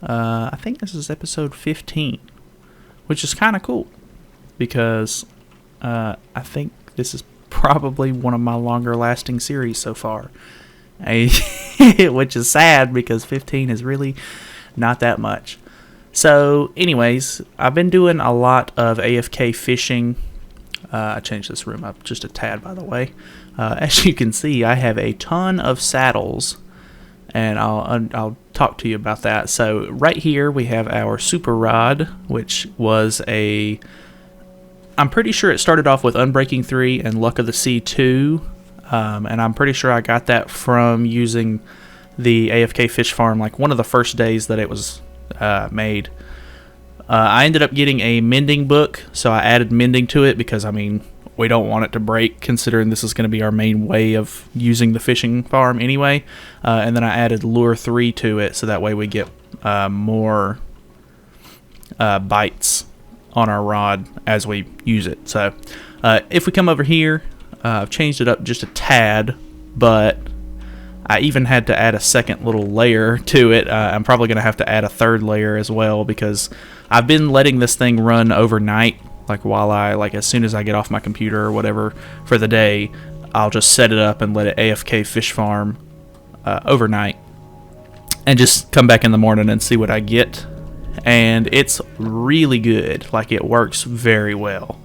I think this is episode 15, which is kind of cool because I think this is probably one of my longer lasting series so far. Which is sad because 15 is really not that much. So anyways, I've been doing a lot of AFK fishing. I changed this room up just a tad, by the way. As you can see, I have a ton of saddles, and I'll talk to you about that. So right here we have our super rod, which was I'm pretty sure it started off with Unbreaking 3 and Luck of the Sea 2, and I'm pretty sure I got that from using the AFK fish farm, like one of the first days that it was made. I ended up getting a mending book, so I added mending to it because, I mean, we don't want it to break, considering this is going to be our main way of using the fishing farm anyway. And then I added Lure 3 to it, so that way we get more bites on our rod as we use it. So if we come over here, I've changed it up just a tad, but I even had to add a second little layer to it. I'm probably going to have to add a third layer as well because I've been letting this thing run overnight. Like as soon as I get off my computer or whatever for the day, I'll just set it up and let it AFK fish farm overnight and just come back in the morning and see what I get. And it's really good. Like, it works very well.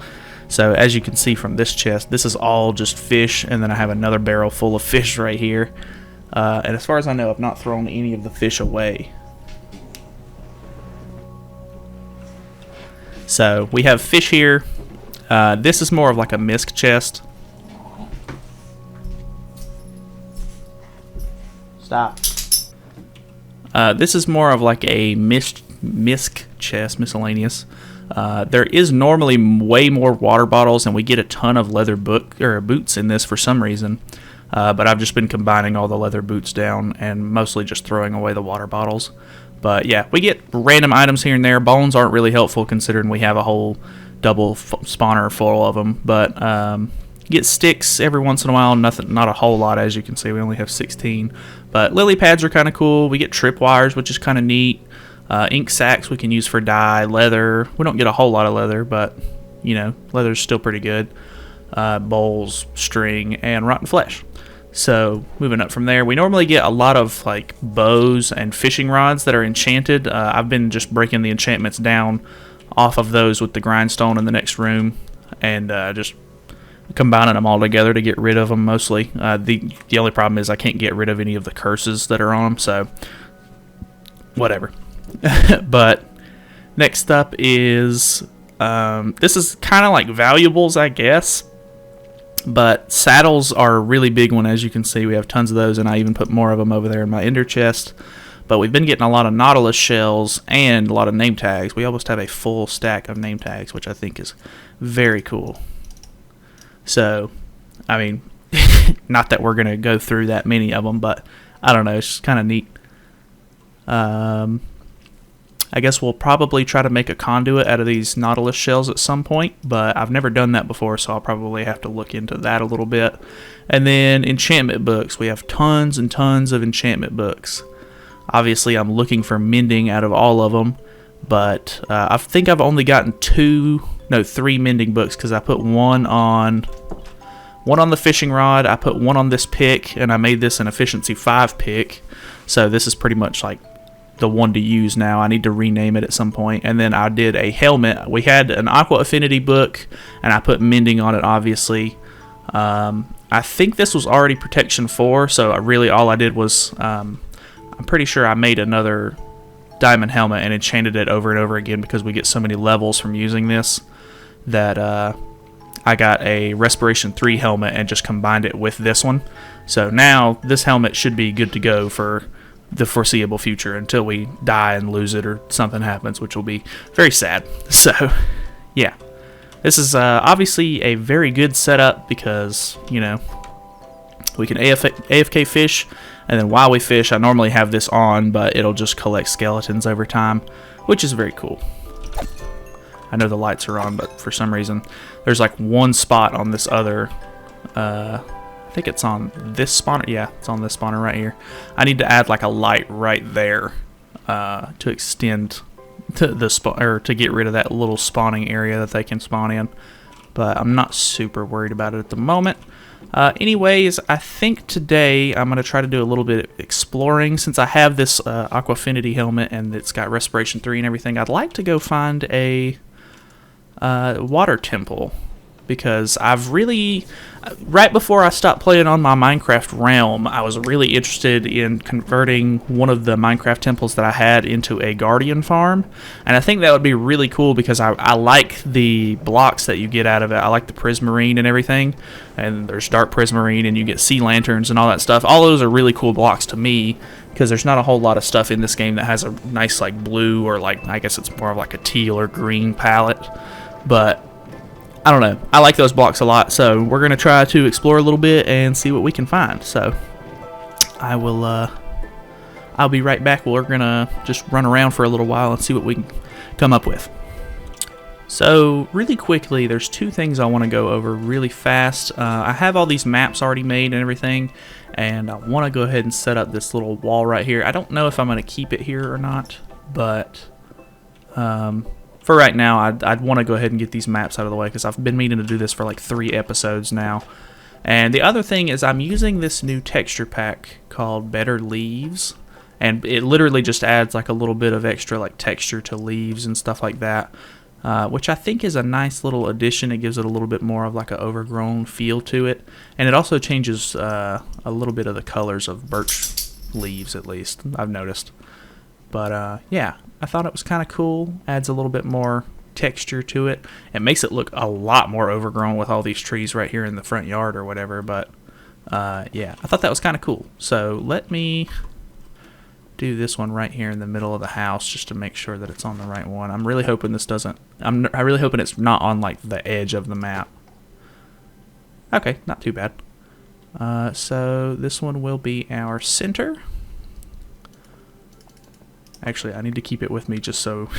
So as you can see from this chest, this is all just fish, and then I have another barrel full of fish right here. And as far as I know, I've not thrown any of the fish away. So we have fish here. This is more of like a misc chest. Stop. This is more of like a misc chest, miscellaneous. There is normally way more water bottles, and we get a ton of leather boots in this for some reason. But I've just been combining all the leather boots down and mostly just throwing away the water bottles. But yeah, we get random items here and there. Bones aren't really helpful considering we have a whole double spawner full of them. But get sticks every once in a while. Not a whole lot, as you can see. We only have 16. But lily pads are kind of cool. We get tripwires, which is kind of neat. Ink sacks we can use for dye. Leather. We don't get a whole lot of leather, but you know, leather's still pretty good. Bowls, string, and rotten flesh. So moving up from there, we normally get a lot of like bows and fishing rods that are enchanted. I've been just breaking the enchantments down off of those with the grindstone in the next room, and just combining them all together to get rid of them mostly. The only problem is I can't get rid of any of the curses that are on them, so whatever. But next up is this is kind of like valuables, I guess. But saddles are a really big one, as you can see. We have tons of those, and I even put more of them over there in my ender chest. But we've been getting a lot of Nautilus shells and a lot of name tags. We almost have a full stack of name tags, which I think is very cool. So, I mean, not that we're going to go through that many of them, but I don't know, it's just kind of neat. I guess we'll probably try to make a conduit out of these Nautilus shells at some point, but I've never done that before, so I'll probably have to look into that a little bit. And then enchantment books. We have tons and tons of enchantment books. Obviously, I'm looking for mending out of all of them, but I think I've only gotten 3 mending books because I put one on the fishing rod, I put one on this pick, and I made this an efficiency 5 pick. So this is pretty much like the one to use now. I need to rename it at some point. And then I did a helmet. We had an Aqua Affinity book, and I put mending on it, obviously. I think this was already protection 4, so really all I did was, I'm pretty sure I made another diamond helmet and enchanted it over and over again because we get so many levels from using this that I got a Respiration 3 helmet and just combined it with this one. So now this helmet should be good to go for the foreseeable future until we die and lose it or something happens, which will be very sad. So yeah, this is obviously a very good setup because, you know, we can AFK fish, and then while we fish, I normally have this on, but it'll just collect skeletons over time, which is very cool. I know the lights are on, but for some reason there's like one spot on this other I think it's on this spawner. Yeah, it's on this spawner right here. I need to add like a light right there to extend to the or to get rid of that little spawning area that they can spawn in. But I'm not super worried about it at the moment. Anyways, I think today I'm going to try to do a little bit of exploring. Since I have this Aquafinity helmet and it's got Respiration 3 and everything, I'd like to go find a water temple. Because I've really, right before I stopped playing on my Minecraft realm, I was really interested in converting one of the Minecraft temples that I had into a guardian farm. And I think that would be really cool because I like the blocks that you get out of it. I like the prismarine and everything. And there's dark prismarine and you get sea lanterns and all that stuff. All those are really cool blocks to me because there's not a whole lot of stuff in this game that has a nice like blue or like, I guess it's more of like a teal or green palette. But I don't know. I like those blocks a lot, so we're going to try to explore a little bit and see what we can find. So I'll be right back. We're going to just run around for a little while and see what we can come up with. So really quickly, there's two things I want to go over really fast. I have all these maps already made and everything, and I want to go ahead and set up this little wall right here. I don't know if I'm going to keep it here or not, but for right now, I'd want to go ahead and get these maps out of the way because I've been meaning to do this for like 3 episodes now. And the other thing is I'm using this new texture pack called Better Leaves. And it literally just adds like a little bit of extra like texture to leaves and stuff like that. Which I think is a nice little addition. It gives it a little bit more of like an overgrown feel to it. And it also changes a little bit of the colors of birch leaves, at least, I've noticed. But yeah, I thought it was kind of cool. Adds a little bit more texture to it. It makes it look a lot more overgrown with all these trees right here in the front yard or whatever. But yeah, I thought that was kind of cool. So let me do this one right here in the middle of the house just to make sure that it's on the right one. I'm really hoping this doesn't. I'm really hoping it's not on like the edge of the map. Okay, not too bad. So this one will be our center. Actually, I need to keep it with me just so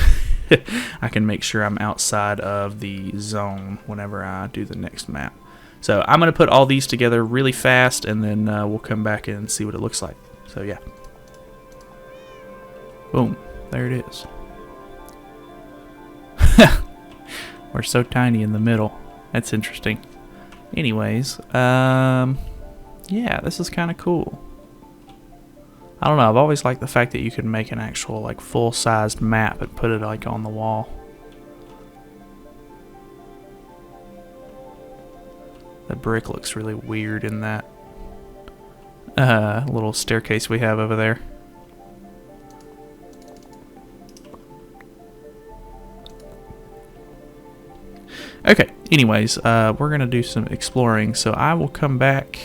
I can make sure I'm outside of the zone whenever I do the next map. So I'm going to put all these together really fast, and then we'll come back and see what it looks like. So yeah. Boom. There it is. We're so tiny in the middle. That's interesting. Anyways, yeah, this is kind of cool. I don't know, I've always liked the fact that you can make an actual like full-sized map and put it like on the wall. The brick looks really weird in that little staircase we have over there. Okay, anyways, we're going to do some exploring, so I will come back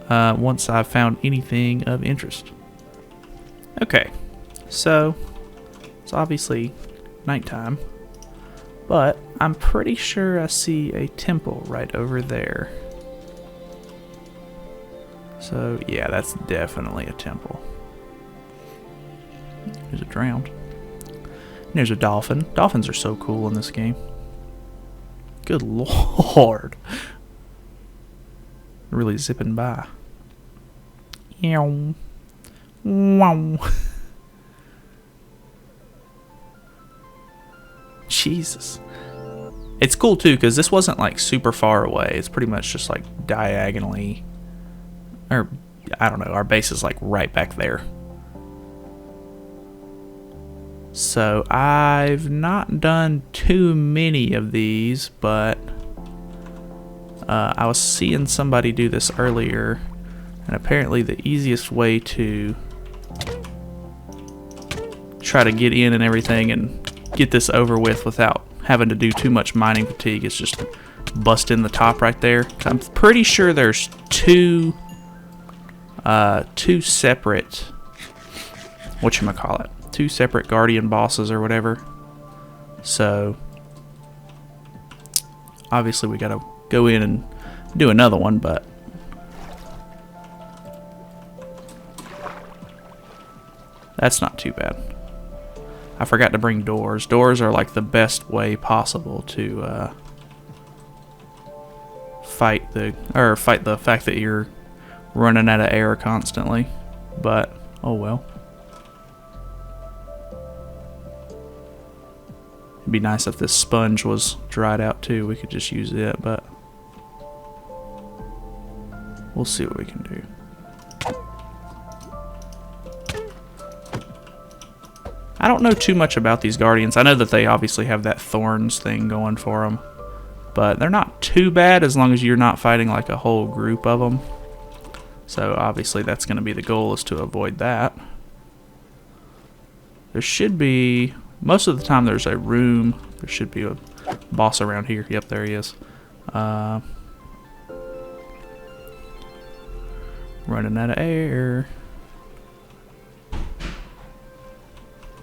once I've found anything of interest. Okay, so it's obviously nighttime, but I'm pretty sure I see a temple right over there. So yeah, that's definitely a temple. There's a drowned. And there's a dolphin. Dolphins are so cool in this game. Good lord. Really zipping by. Ew. Wow. Jesus. It's cool too because this wasn't like super far away. It's pretty much just like diagonally, or I don't know, our base is like right back there. So I've not done too many of these, but I was seeing somebody do this earlier, and apparently the easiest way to try to get in and everything and get this over with without having to do too much mining fatigue is just bust in the top right there. I'm pretty sure there's two separate, whatchamacallit, two separate guardian bosses or whatever. So obviously we gotta go in and do another one, but that's not too bad. I forgot to bring doors. Doors are like the best way possible to fight the fact that you're running out of air constantly. But oh well. It'd be nice if this sponge was dried out too. We could just use it, but we'll see what we can do. I don't know too much about these guardians. I know that they obviously have that thorns thing going for them, but they're not too bad as long as you're not fighting like a whole group of them. So obviously that's going to be the goal, is to avoid that. There should be, most of the time there's a room. There should be a boss around here. Yep, there he is. Running out of air.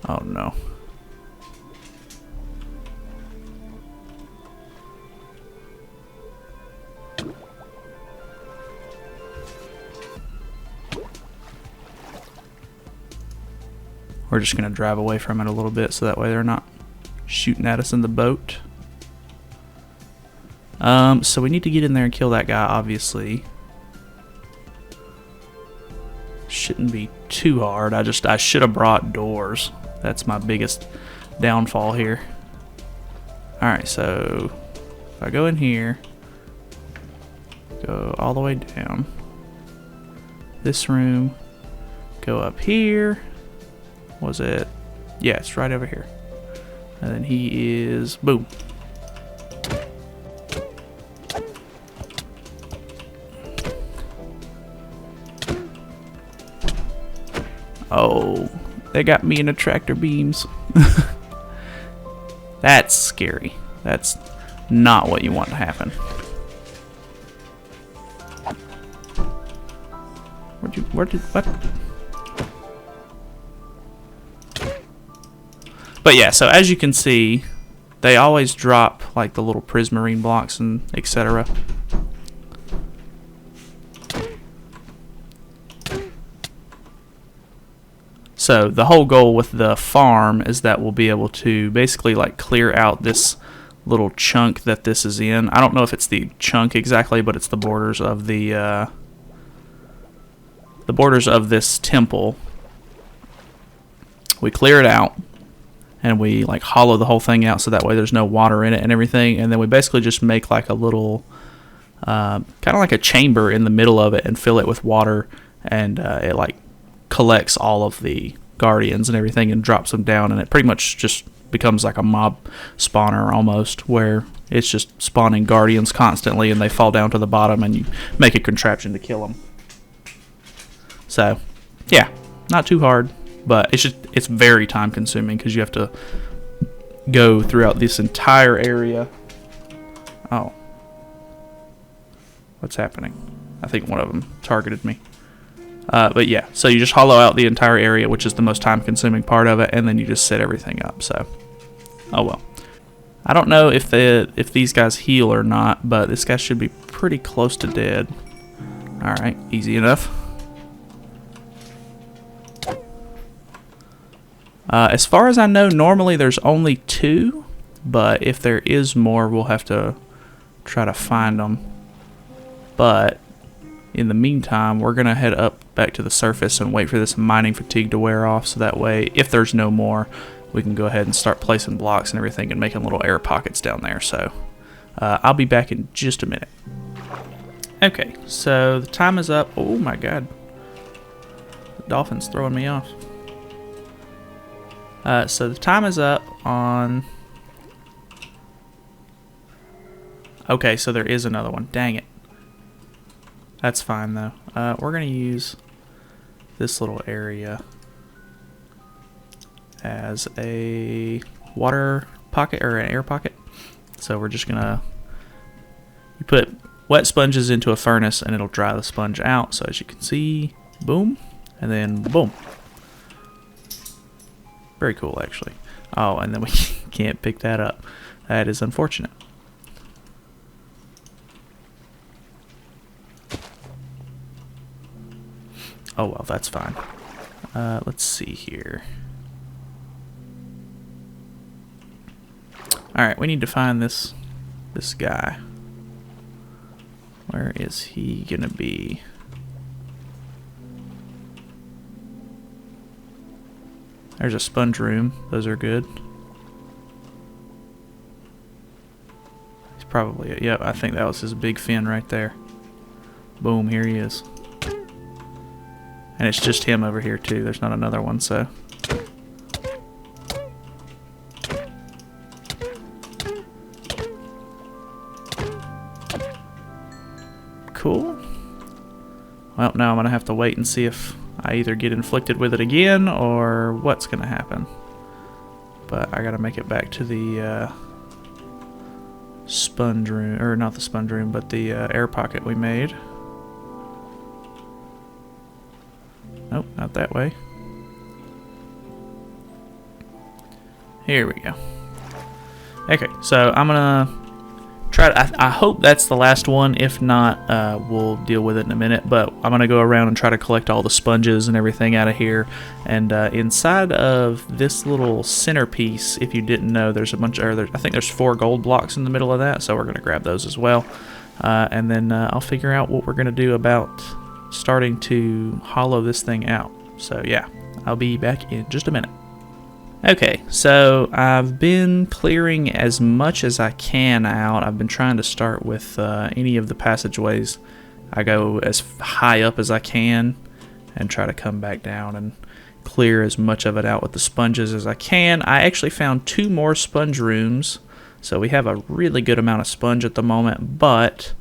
Oh no. We're just gonna drive away from it a little bit so that way they're not shooting at us in the boat. So we need to get in there and kill that guy, obviously. Shouldn't be too hard. I should have brought doors. That's my biggest downfall here. Alright, so if I go in here, go all the way down this room, go up here. Was it? Yeah, it's right over here. And then he is, boom. Oh, they got me in the tractor beams. That's scary. That's not what you want to happen. What? But yeah, so as you can see, they always drop like the little prismarine blocks and etc. So the whole goal with the farm is that we'll be able to basically like clear out this little chunk that this is in. I don't know if it's the chunk exactly, but it's the borders of the borders of this temple. We clear it out and we like hollow the whole thing out so that way there's no water in it and everything, and then we basically just make like a little kind of like a chamber in the middle of it and fill it with water, and it like collects all of the guardians and everything and drops them down, and it pretty much just becomes like a mob spawner almost, where it's just spawning guardians constantly and they fall down to the bottom and you make a contraption to kill them. So yeah, not too hard, but it's very time consuming because you have to go throughout this entire area. Oh, what's happening? I think one of them targeted me. But yeah, so you just hollow out the entire area, which is the most time consuming part of it, and then you just set everything up. So, oh well. I don't know if these guys heal or not, but this guy should be pretty close to dead. Alright, easy enough. As far as I know, normally there's only 2, but if there is more, we'll have to try to find them. But in the meantime, we're going to head up back to the surface and wait for this mining fatigue to wear off, so that way, if there's no more, we can go ahead and start placing blocks and everything and making little air pockets down there. So I'll be back in just a minute. Okay, so the time is up. Oh my god. The dolphin's throwing me off. So the time is up on... Okay, so there is another one. Dang it. That's fine though. We're going to use this little area as a water pocket or an air pocket. So we're just going to... You put wet sponges into a furnace and it'll dry the sponge out. So as you can see, boom, and then boom. Very cool, actually. Oh, and then we can't pick that up. That is unfortunate. Oh, well, that's fine. Let's see here. Alright, we need to find this guy. Where is he gonna be? There's a sponge room. Those are good. probably it. Yep, I think that was his big fin right there. Boom, here he is. And it's just him over here too. There's not another one, so. Cool. Well, now I'm going to have to wait and see if I either get inflicted with it again or what's going to happen. But I got to make it back to the sponge room, or not the sponge room, but the air pocket we made. Nope, not that way. Here we go. Okay, so I'm going to try to, I hope that's the last one. If not, we'll deal with it in a minute. But I'm going to go around and try to collect all the sponges and everything out of here. And inside of this little centerpiece, if you didn't know, there's a bunch of, I think there's 4 gold blocks in the middle of that. So we're going to grab those as well. And then I'll figure out what we're going to do about starting to hollow this thing out. So yeah, I'll be back in just a minute. Okay, so I've been clearing as much as I can out. I've been trying to start with any of the passageways. I go as high up as I can and try to come back down and clear as much of it out with the sponges as I can. I actually found 2 more sponge rooms, so we have a really good amount of sponge at the moment, but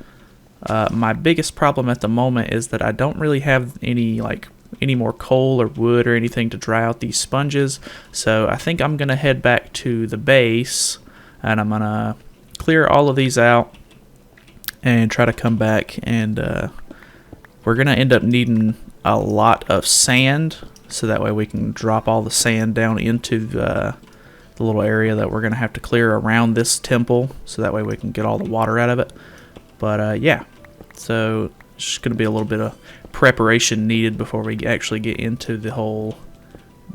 my biggest problem at the moment is that I don't really have any more coal or wood or anything to dry out these sponges. So I think I'm gonna head back to the base and I'm gonna clear all of these out and try to come back, and we're gonna end up needing a lot of sand, so that way we can drop all the sand down into the little area that we're gonna have to clear around this temple, so that way we can get all the water out of it. But yeah, so it's just going to be a little bit of preparation needed before we actually get into the whole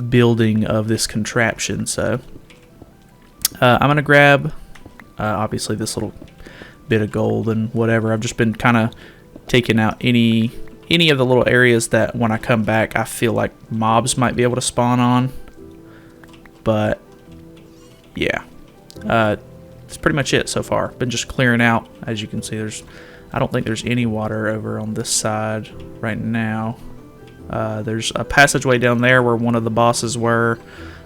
building of this contraption. So I'm going to grab obviously this little bit of gold and whatever. I've just been kind of taking out any of the little areas that when I come back I feel like mobs might be able to spawn on. But yeah, that's pretty much it so far. Been just clearing out. As you can see, I don't think there's any water over on this side right now. There's a passageway down there where one of the bosses were.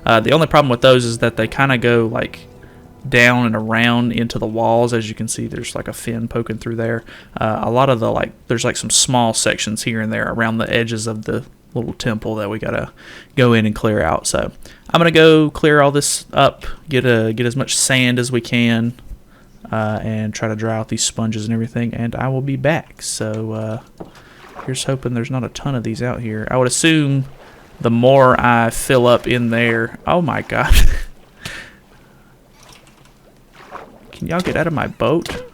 The only problem with those is that they kind of go like down and around into the walls. As you can see, there's like a fin poking through there. A lot of the there's like some small sections here and there around the edges of the little temple that we gotta go in and clear out. So I'm gonna go clear all this up, get as much sand as we can, and try to dry out these sponges and everything, and I will be back. So here's hoping there's not a ton of these out here. I would assume the more I fill up in there. Oh my god. Can y'all get out of my boat?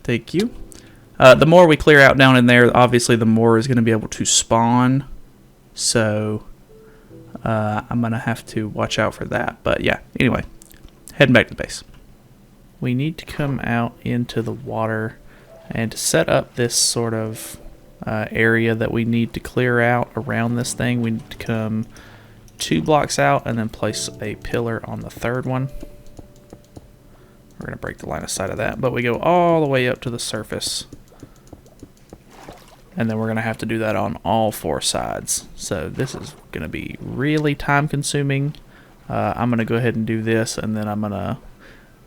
Thank you. The more we clear out down in there, obviously the more is going to be able to spawn. So I'm going to have to watch out for that. But yeah, anyway, heading back to the base. We need to come out into the water and to set up this sort of area that we need to clear out around this thing. We need to come 2 blocks out and then place a pillar on the 3rd one. We're going to break the line of sight of that, but we go all the way up to the surface. And then we're going to have to do that on all 4 sides. So this is going to be really time consuming. I'm going to go ahead and do this, and then I'm going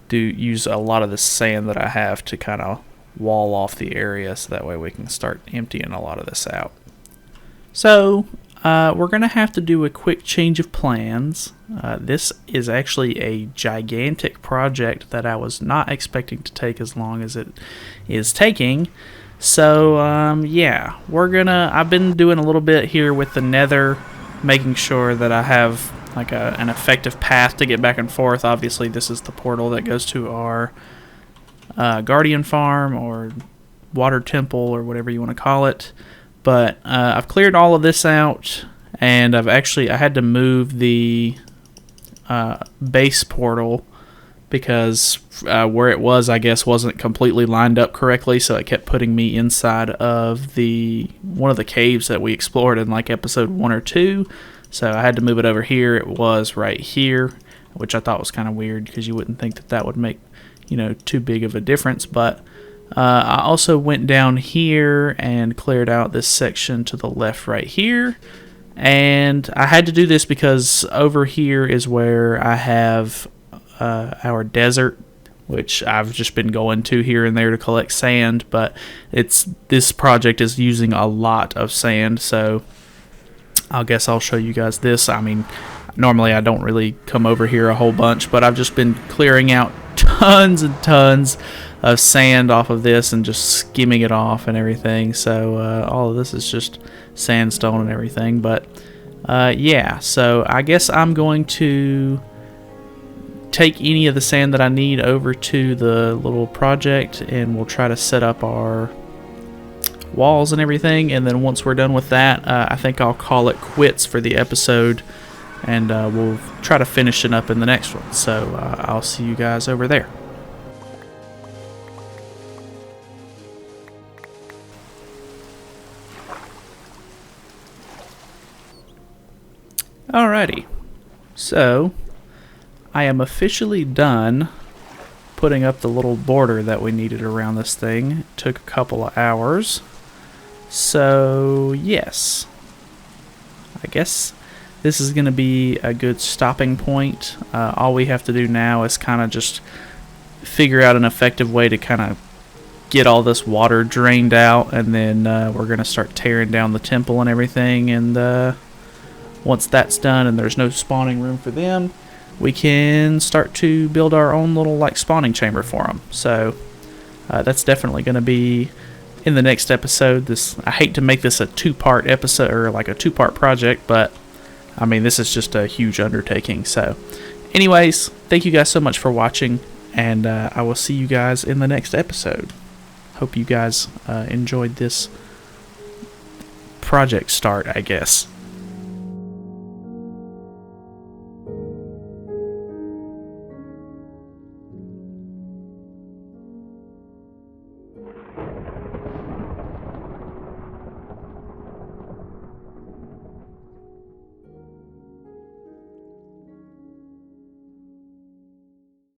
to use a lot of the sand that I have to kind of wall off the area, so that way we can start emptying a lot of this out. So we're going to have to do a quick change of plans. This is actually a gigantic project that I was not expecting to take as long as it is taking. So yeah, I've been doing a little bit here with the Nether, making sure that I have like an effective path to get back and forth. Obviously this is the portal that goes to our Guardian Farm or Water Temple or whatever you want to call it. But I've cleared all of this out, and I had to move the base portal because where it was, I guess, wasn't completely lined up correctly, so it kept putting me inside of one of the caves that we explored in like episode 1 or 2. So I had to move it over here. It was right here, which I thought was kind of weird because you wouldn't think that that would make, too big of a difference. But I also went down here and cleared out this section to the left right here. And I had to do this because over here is where I have our desert, which I've just been going to here and there to collect sand, but this project is using a lot of sand, so I guess I'll show you guys this. I mean, normally I don't really come over here a whole bunch, but I've just been clearing out tons and tons of sand off of this and just skimming it off and everything. So all of this is just sandstone and everything, but yeah, so I guess I'm going to take any of the sand that I need over to the little project, and we'll try to set up our walls and everything. And then once we're done with that, I think I'll call it quits for the episode, and we'll try to finish it up in the next one. So I'll see you guys over there. Alrighty, so I am officially done putting up the little border that we needed around this thing. It took a couple of hours. So yes, I guess this is going to be a good stopping point. All we have to do now is kind of just figure out an effective way to kind of get all this water drained out, and then we're going to start tearing down the temple and everything. And once that's done and there's no spawning room for them, we can start to build our own little spawning chamber for them. So that's definitely going to be in the next episode. I hate to make this a two-part episode or a two-part project, but I mean, this is just a huge undertaking. So anyways, thank you guys so much for watching, and I will see you guys in the next episode. Hope you guys enjoyed this project start, I guess.